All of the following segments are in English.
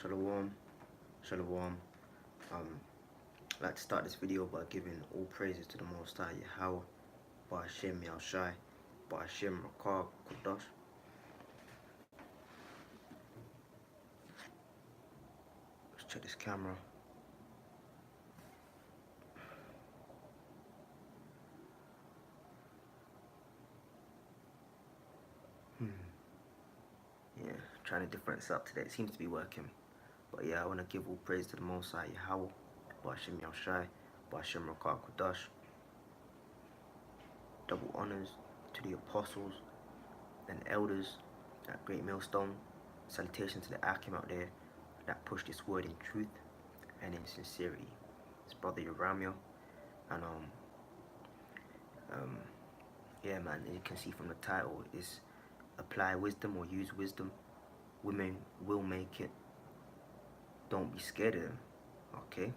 Shalom, Shalom. I'd like to start this video by giving all praises to the Most High Yahweh, Ba'ashem Yahushai, Ba'ashem Rakab Kodash. Let's check this camera. Yeah, trying to difference this up today. It seems to be working. But yeah, I want to give all praise to the Most High Yahweh, Ba'ashem Yahushai, Ba'ashem Rakab Kodash. Double honors to the apostles and elders at Great Millstone. Salutation to the Akim out there that push this word in truth and in sincerity. It's Brother Uramio, and yeah, man, as you can see from the title, is apply wisdom or use wisdom. Women will make it. Don't be scared of them, okay?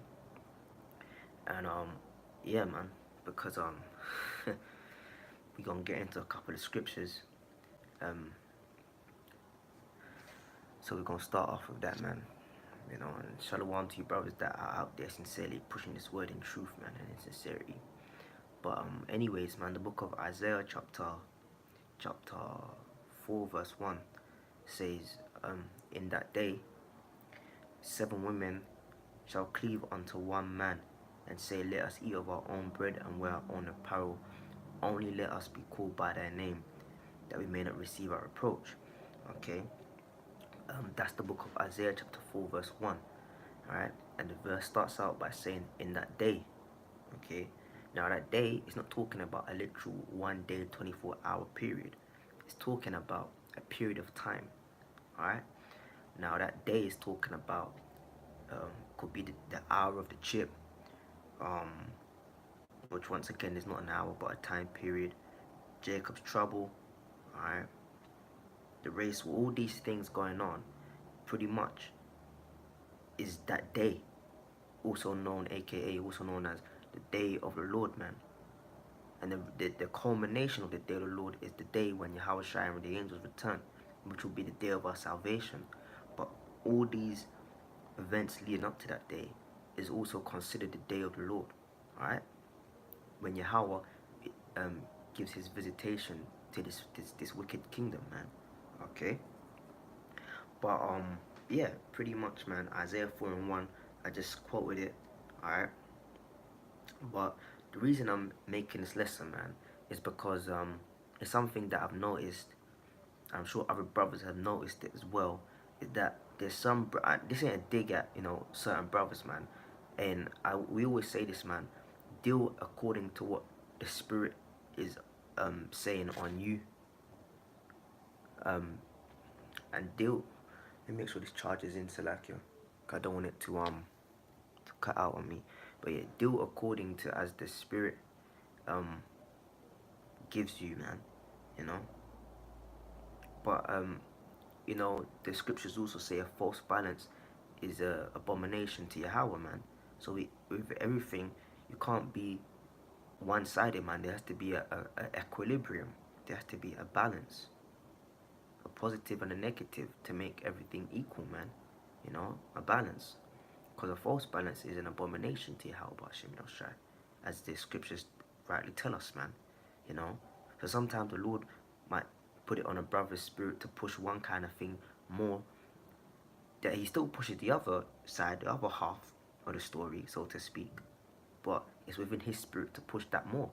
And yeah, man, because we gonna get into a couple of scriptures. So we're gonna start off with that, man. You know, and shalom to you brothers that are out there sincerely pushing this word in truth, man, and in sincerity. But anyways, man, the book of Isaiah chapter 4 verse 1 says, in that day 7 women shall cleave unto one man, and say, let us eat of our own bread and wear our own apparel. Only let us be called by their name, that we may not receive our reproach. Okay, that's the book of Isaiah chapter 4 verse 1. Alright, and the verse starts out by saying, in that day. Okay, now that day is not talking about a literal 1 day 24-hour period. It's talking about a period of time. Alright, now that day is talking about could be the hour of the chip, which once again is not an hour but a time period. Jacob's trouble, alright, the race, all these things going on pretty much is that day, also known, aka also known as the day of the Lord, man. And the culmination of the day of the Lord is the day when Yahweh Shai and the angels return, which will be the day of our salvation. But all these events leading up to that day is also considered the day of the Lord. Alright? When Yahweh gives his visitation to this wicked kingdom, man. Okay? But yeah, pretty much, man, Isaiah 4 and 1, I just quoted it. Alright? But the reason I'm making this lesson, man, is because it's something that I've noticed. I'm sure other brothers have noticed it as well. Is that there's some, this ain't a dig at, you know, certain brothers, man. And we always say this, man, deal according to what the Spirit is saying on you. And deal, let me make sure this charge is in Salakia. I don't want it to cut out on me. But yeah, deal according to as the Spirit gives you, man, you know. But you know, the scriptures also say a false balance is a abomination to Yahweh, man. So with everything, you can't be one-sided, man. There has to be a equilibrium. There has to be a balance, a positive and a negative, to make everything equal, man. You know, a balance. Because a false balance is an abomination to Yahweh Ba'ashem Yahushai, as the scriptures rightly tell us, man. You know, so sometimes the Lord might put it on a brother's spirit to push one kind of thing more, that he still pushes the other side, the other half of the story, so to speak, but it's within his spirit to push that more.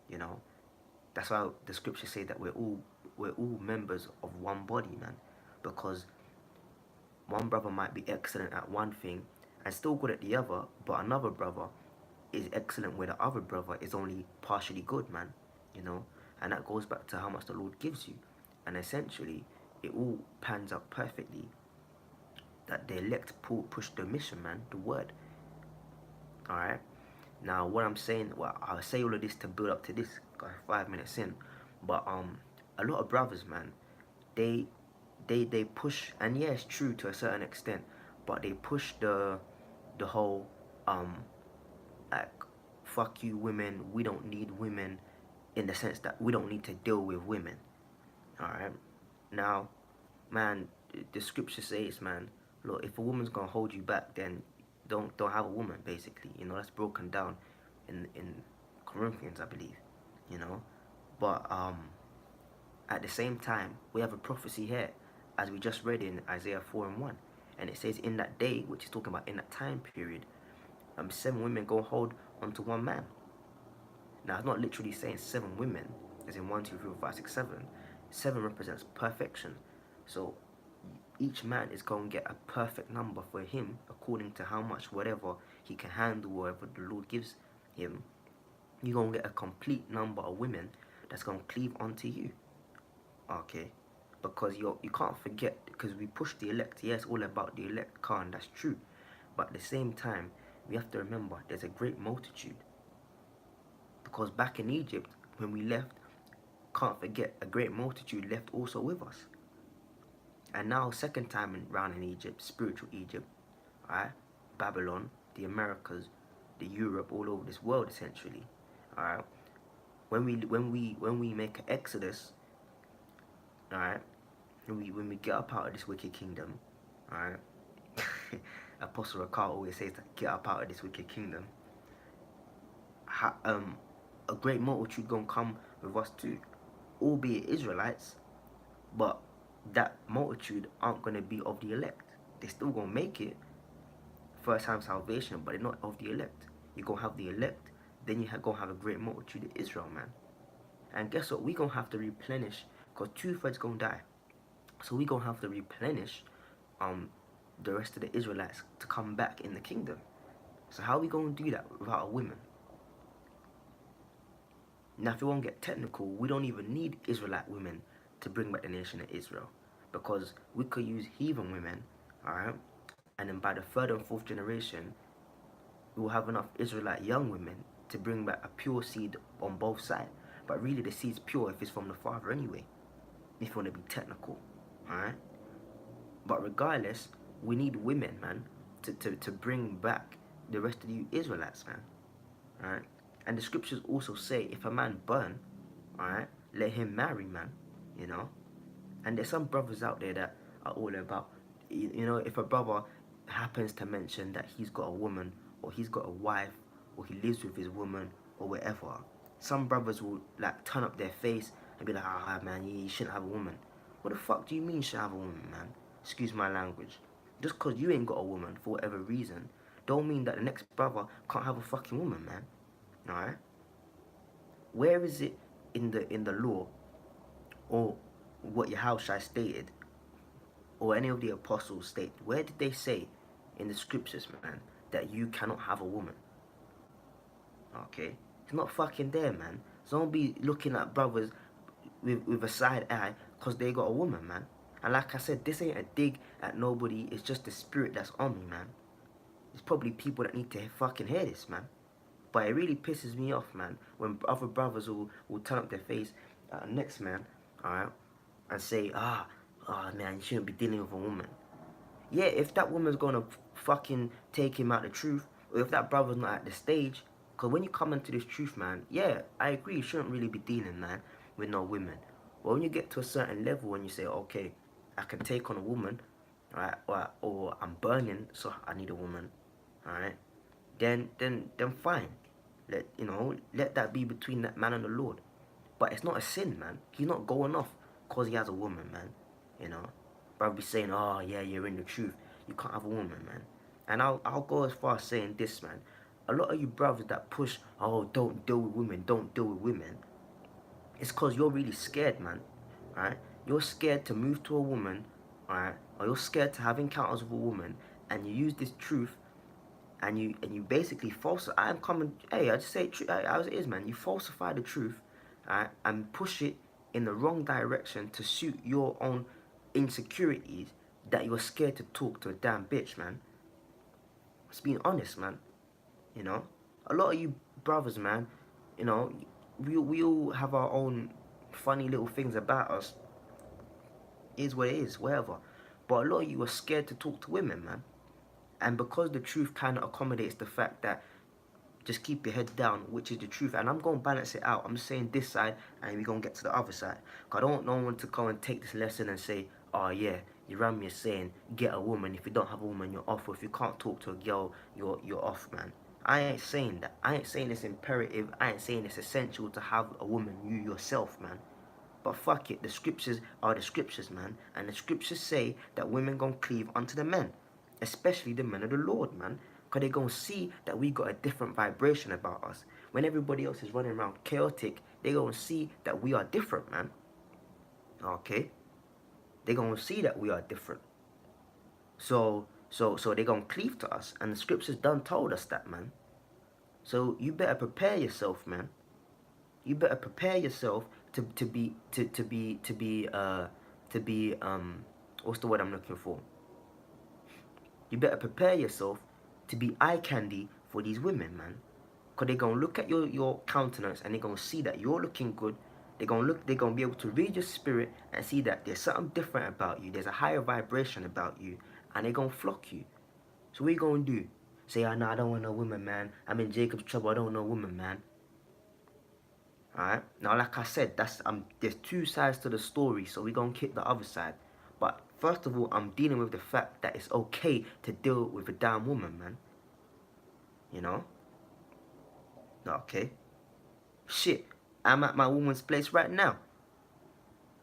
You know, that's why the scriptures say that we're all members of one body, man, because one brother might be excellent at one thing and still good at the other, but another brother is excellent where the other brother is only partially good, man. You know, and that goes back to how much the Lord gives you. And essentially, it all pans out perfectly that the elect push the mission, man, the word. Alright? Now, what I'm saying, well, I'll say all of this to build up to this, got 5 minutes in. But a lot of brothers, man, they push, and yeah, it's true to a certain extent, but they push the whole, like, fuck you women, we don't need women, in the sense that we don't need to deal with women. Alright, now, man, the scripture says, man, Look, if a woman's gonna hold you back, then don't have a woman. Basically, you know, that's broken down in Corinthians, I believe. You know, but at the same time, we have a prophecy here, as we just read in Isaiah 4:1, and it says, "In that day," which is talking about in that time period, 7 women go hold onto one man. Now, it's not literally saying 7 women, as in 1, 2, 3, 4, 5, 6, 7. 7 represents perfection. So each man is going to get a perfect number for him according to how much whatever he can handle, whatever the Lord gives him. You're going to get a complete number of women that's going to cleave onto you. Okay? Because you can't forget, because we push the elect. Yes, all about the elect, Khan, that's true. But at the same time, we have to remember there's a great multitude. Because back in Egypt, when we left, can't forget, a great multitude left also with us. And now, second time around in Egypt, spiritual Egypt, alright, Babylon, the Americas, the Europe, all over this world essentially, alright. When we make an exodus, alright, when we get up out of this wicked kingdom, alright. Apostle Ricard always says to get up out of this wicked kingdom. A great multitude gonna come with us too, albeit Israelites, but that multitude aren't gonna be of the elect. They still gonna make it first time salvation, but they're not of the elect. You're gonna have the elect, then you're gonna have a great multitude of Israel, man. And guess what? We're gonna have to replenish, because 2/3 gonna die. So we're gonna have to replenish the rest of the Israelites to come back in the kingdom. So how are we gonna do that without a woman? Now, if you want to get technical, we don't even need Israelite women to bring back the nation of Israel, because we could use heathen women, alright? And then by the 3rd and 4th generation, we will have enough Israelite young women to bring back a pure seed on both sides. But really, the seed's pure if it's from the Father anyway, if you want to be technical, alright? But regardless, we need women, man, to bring back the rest of you Israelites, man, alright? And the scriptures also say, if a man burn, alright, let him marry, man, you know. And there's some brothers out there that are all about, you know, if a brother happens to mention that he's got a woman, or he's got a wife, or he lives with his woman, or whatever, some brothers will, like, turn up their face and be like, ah, man, you shouldn't have a woman. What the fuck do you mean you should have a woman, man? Excuse my language. Just because you ain't got a woman, for whatever reason, don't mean that the next brother can't have a fucking woman, man. Alright? Where is it in the law, or what Yahushua stated, or any of the apostles state, where did they say in the scriptures, man, that you cannot have a woman? Okay? It's not fucking there, man. So don't be looking at brothers with a side eye because they got a woman, man. And like I said, this ain't a dig at nobody. It's just the spirit that's on me, man. There's probably people that need to fucking hear this, man. But it really pisses me off, man, when other brothers will turn up their face next man, alright, and say, man, you shouldn't be dealing with a woman. Yeah, if that woman's gonna fucking take him out the truth, or if that brother's not at the stage, because when you come into this truth, man, yeah, I agree, you shouldn't really be dealing, man, with no women. But when you get to a certain level and you say, okay, I can take on a woman, alright, or I'm burning, so I need a woman, alright, then fine. Let that be between that man and the Lord. But it's not a sin, man. He's not going off because he has a woman, man. You know, brother be saying, oh yeah, you're in the truth. You can't have a woman, man. And I'll go as far as saying this, man. A lot of you brothers that push, oh, don't deal with women, don't deal with women. It's because you're really scared, man. Right? You're scared to move to a woman, right? Or you're scared to have encounters with a woman, and you use this truth, and you basically falsify. I'm coming. Hey, I just say it as it is, man. You falsify the truth, right, and push it in the wrong direction to suit your own insecurities. That you're scared to talk to a damn bitch, man. Just being honest, man. You know, a lot of you brothers, man. You know, we all have our own funny little things about us. It is what it is, whatever. But a lot of you are scared to talk to women, man. And because the truth kind of accommodates the fact that just keep your head down, which is the truth. And I'm going to balance it out. I'm just saying this side, and we're going to get to the other side. Because I don't want to go and take this lesson and say, oh, yeah, you around me saying get a woman. If you don't have a woman, you're off. Or if you can't talk to a girl, you're off, man. I ain't saying that. I ain't saying it's imperative. I ain't saying it's essential to have a woman, you yourself, man. But fuck it, the scriptures are the scriptures, man. And the scriptures say that women gonna cleave unto the men, especially the men of the Lord, man. Because they gonna see that we got a different vibration about us. When everybody else is running around chaotic, they gonna see that we are different, man. Okay? They gonna see that we are different. So they gonna cleave to us. And the scriptures done told us that, man. So you better prepare yourself, man. You better prepare yourself to be what's the word I'm looking for? You better prepare yourself to be eye candy for these women, man. Cause they're gonna look at your countenance and they're gonna see that you're looking good. They're gonna be able to read your spirit and see that there's something different about you. There's a higher vibration about you, and they're gonna flock you. So what you gonna do? Say, oh, no, I don't want no woman, man. I'm in Jacob's trouble. I don't want no woman, man. Alright? Now, like I said, there's two sides to the story, so we're going to kick the other side. But first of all, I'm dealing with the fact that it's okay to deal with a damn woman, man. You know? Okay. Shit. I'm at my woman's place right now.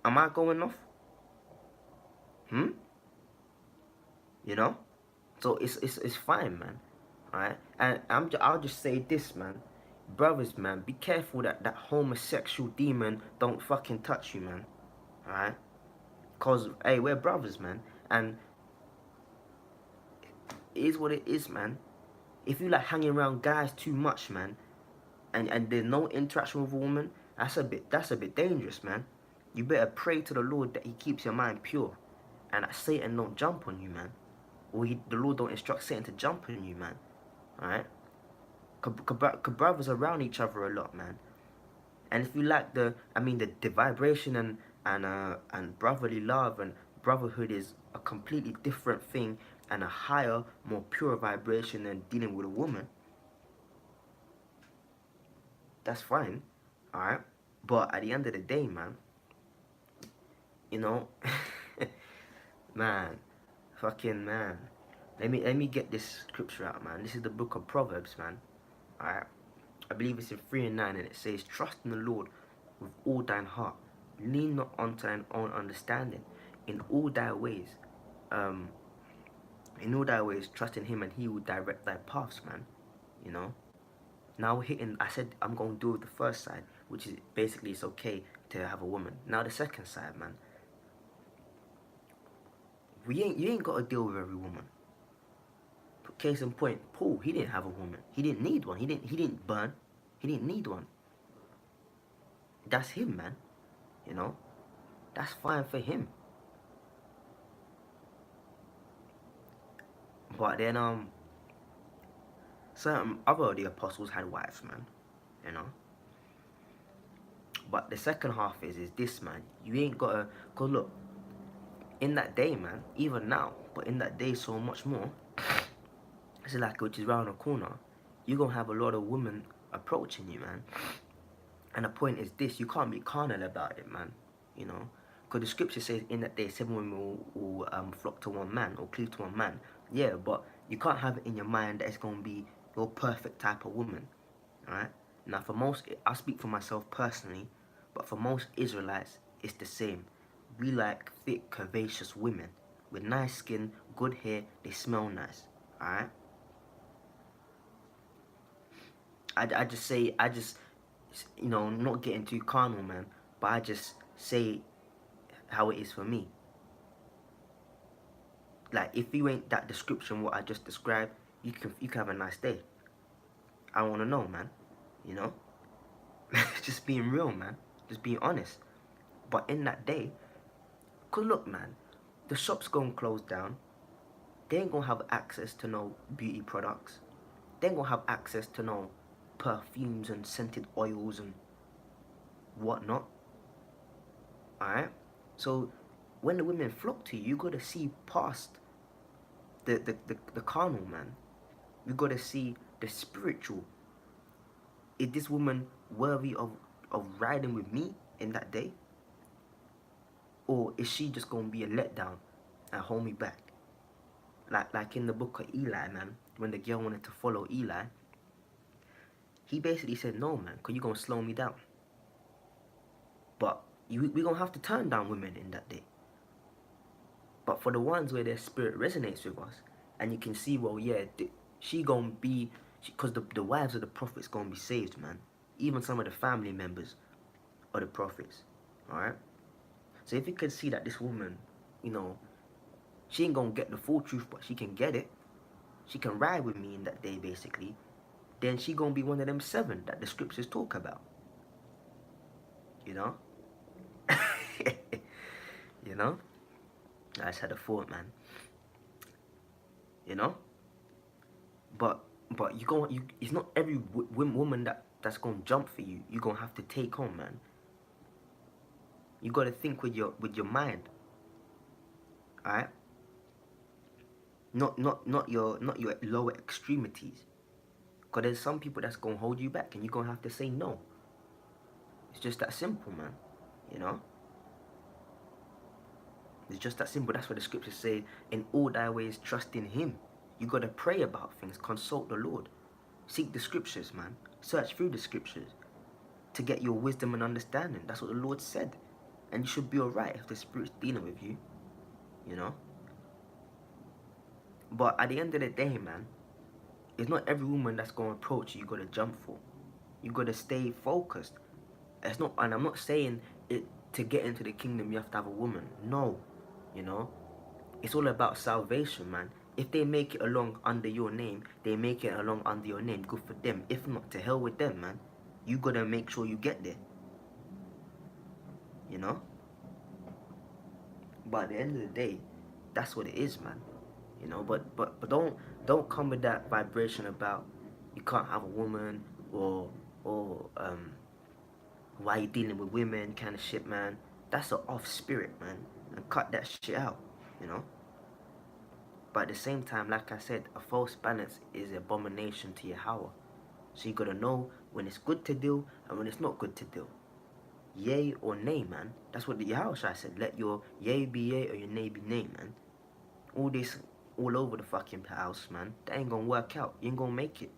Am I going off? You know? So it's fine, man. Alright? And I'll just say this, man. Brothers, man, be careful that that homosexual demon don't fucking touch you, man. Alright? Cause, hey, we're brothers, man. And it is what it is, man. If you like hanging around guys too much, man, and there's no interaction with a woman, that's a bit dangerous, man. You better pray to the Lord that he keeps your mind pure. And that Satan don't jump on you, man. Or the Lord don't instruct Satan to jump on you, man. Alright? Cause brothers around each other a lot, man. And if you like the vibration and brotherly love and brotherhood is a completely different thing and a higher, more pure vibration than dealing with a woman, that's fine, alright? But at the end of the day, man, you know, man, fucking man, let me get this scripture out, man. This is the book of Proverbs, man, alright? I believe it's in 3:9, and it says, trust in the Lord with all thine heart. Lean not unto thine own understanding. In all thy ways, trust in him, and he will direct thy paths, man. You know? Now I said I'm going to do it the first side, which is basically it's okay to have a woman. Now the second side, man. You ain't got to deal with every woman. Case in point, Paul, he didn't have a woman. He didn't need one. He didn't burn. He didn't need one. That's him, man. You know? That's fine for him. But then certain other of the apostles had wives, man. You know? But the second half is this, man. You ain't gotta, cause look, in that day, man, even now, but in that day so much more, it's like which is round the corner, you're gonna have a lot of women approaching you, man. And the point is this, you can't be carnal about it, man. You know? Because the scripture says in that day 7 women will flock to one man or cleave to one man. Yeah, but you can't have it in your mind that it's gonna be your perfect type of woman. Alright? Now for most, I speak for myself personally, but for most Israelites, it's the same. We like thick, curvaceous women with nice skin, good hair, they smell nice. Alright? I just, you know, not getting too carnal, man, but I just say how it is for me. Like, if you ain't that description what I just described, you can have a nice day. I want to know, man. You know? Just being real, man. Just being honest. But in that day, cause look, man, the shop's gonna close down. They ain't gonna have access to no beauty products. They ain't gonna have access to no perfumes and scented oils and whatnot. Alright? So when the women flock to you, you gotta see past the carnal, man. You gotta see the spiritual. Is this woman worthy of riding with me in that day? Or is she just gonna be a letdown and hold me back. Like in the book of Eli, man, when the girl wanted to follow Eli, he basically said, no, man, because you're going to slow me down. But we going to have to turn down women in that day. But for the ones where their spirit resonates with us, and you can see, well, yeah, she going to be, because the wives of the prophets going to be saved, man. Even some of the family members of the prophets, all right? So if you can see that this woman, you know, she ain't going to get the full truth, but she can get it. She can ride with me in that day, basically. Then she going to be one of them 7 that the scriptures talk about. You know? You know? I just had a thought, man. You know? But it's not every woman that's gonna jump for you. You're gonna have to take on, man. You gotta think with your mind. Alright? Not your lower extremities. Cause there's some people that's gonna hold you back and you're gonna have to say no. It's just that simple, man. You know? It's just that simple. That's what the scriptures say. In all thy ways, trust in him. You got to pray about things. Consult the Lord. Seek the scriptures, man. Search through the scriptures to get your wisdom and understanding. That's what the Lord said. And you should be alright if the Spirit's dealing with you. You know? But at the end of the day, man, it's not every woman that's going to approach you got to jump for. You got to stay focused. It's not, and I'm not saying it to get into the kingdom you have to have a woman. No. You know? It's all about salvation, man. If they make it along under your name, they make it along under your name. Good for them. If not, to hell with them, man. You gotta make sure you get there. You know? But at the end of the day, that's what it is, man. You know, but don't come with that vibration about you can't have a woman or why you dealing with women kind of shit, man. That's an off spirit, man. And cut that shit out, you know? But at the same time, like I said, a false balance is an abomination to Yahweh. So you gotta know when it's good to do and when it's not good to do. Yay or nay, man. That's what the Yahweh said. Let your yay be yay or your nay be nay, man. All this all over the fucking house, man. That ain't gonna work out. You ain't gonna make it.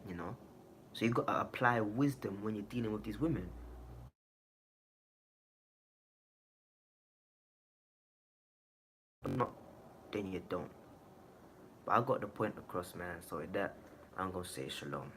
You know? So you gotta apply wisdom when you're dealing with these women. If not, then you don't. But I got the point across, man. So with that, I'm gonna say shalom.